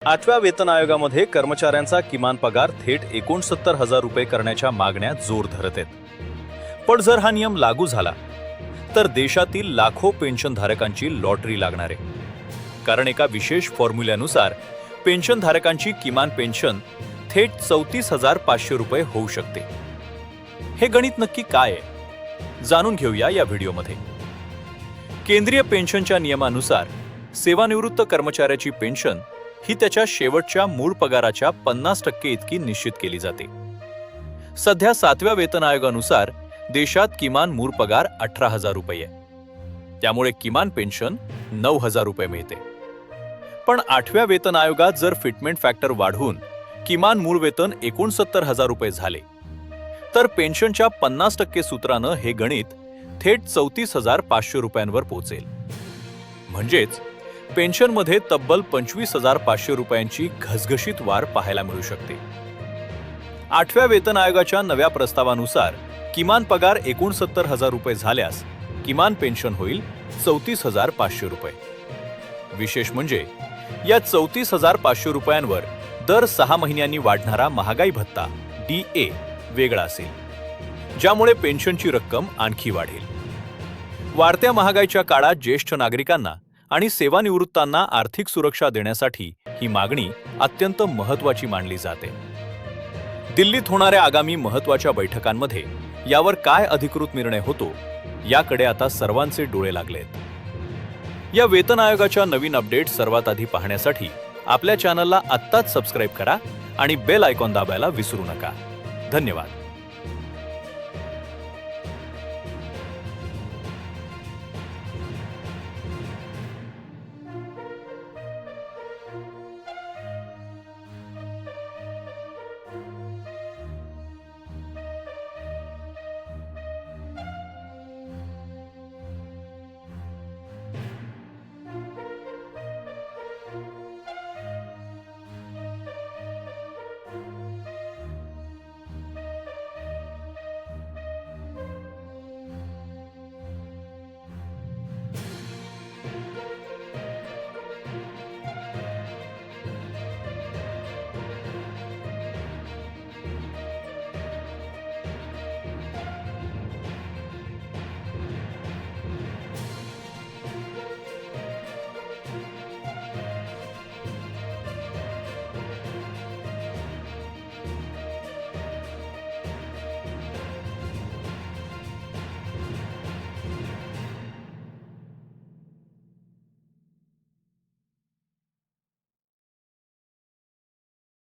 8व्या वेतन आयोगामध्ये कर्मचाऱ्यांचा किमान पगार थेट 69,000 रुपये करण्याच्या मागण्या जोर धरत आहेत। पण जर हा नियम लागू झाला तर देशातील लाखो पेन्शनधारकांची लॉटरी लागणार आहे। कारण एका विशेष फॉर्म्युल्यानुसार पेन्शनधारकांची किमान पेन्शन थेट 34,500 रुपये होऊ शकते। हे गणित नक्की काय आहे जाणून घेऊया या व्हिडिओमध्ये। केंद्रीय पेन्शनच्या नियमानुसार सेवानिवृत्त कर्मचाऱ्याची पेन्शन ही त्याच्या शेवटच्या मूळ पगाराच्या 50% इतकी निश्चित केली जाते। सध्या 7व्या वेतन आयोगानुसार देशात किमान मूळ पगार 18,000 रुपये आहे। त्यामुळे किमान पेन्शन 9,000 रुपये मिळते। पण 8व्या वेतन आयोगात जर फिटमेंट फॅक्टर वाढवून किमान मूळ वेतन 69,000 रुपये झाले तर पेन्शनच्या 50% सूत्रानं हे गणित थेट 34,500 रुपयांवर पोहोचेल। म्हणजेच पेन्शनमध्ये तब्बल 25,500 रुपयांची घसघशीत वाढ पाहायला मिळू शकते। 8व्या वेतन आयोगाच्या नव्या प्रस्तावानुसार किमान पगार 69,000 रुपये झाल्यास किमान पेन्शन होईल 34,500 रुपये। विशेष म्हणजे या 34,500 रुपयांवर दर 6 महिन्यांनी वाढणारा महागाई भत्ता DA वेगळा असेल, ज्यामुळे पेन्शनची रक्कम आणखी वाढेल। वाढत्या महागाईच्या काळात ज्येष्ठ नागरिकांना आणि सेवानिवृत्तांना आर्थिक सुरक्षा देण्यासाठी ही मागणी अत्यंत महत्त्वाची मानली जाते। दिल्लीत होणाऱ्या आगामी महत्त्वाच्या बैठकांमध्ये यावर काय अधिकृत निर्णय होतो याकडे आता सर्वांचे डोळे लागलेत। या वेतन आयोगाच्या नवीन अपडेट सर्वात आधी पाहण्यासाठी आपल्या चॅनलला आत्ताच सबस्क्राइब करा आणि बेल आयकॉन दाबायला विसरू नका। धन्यवाद।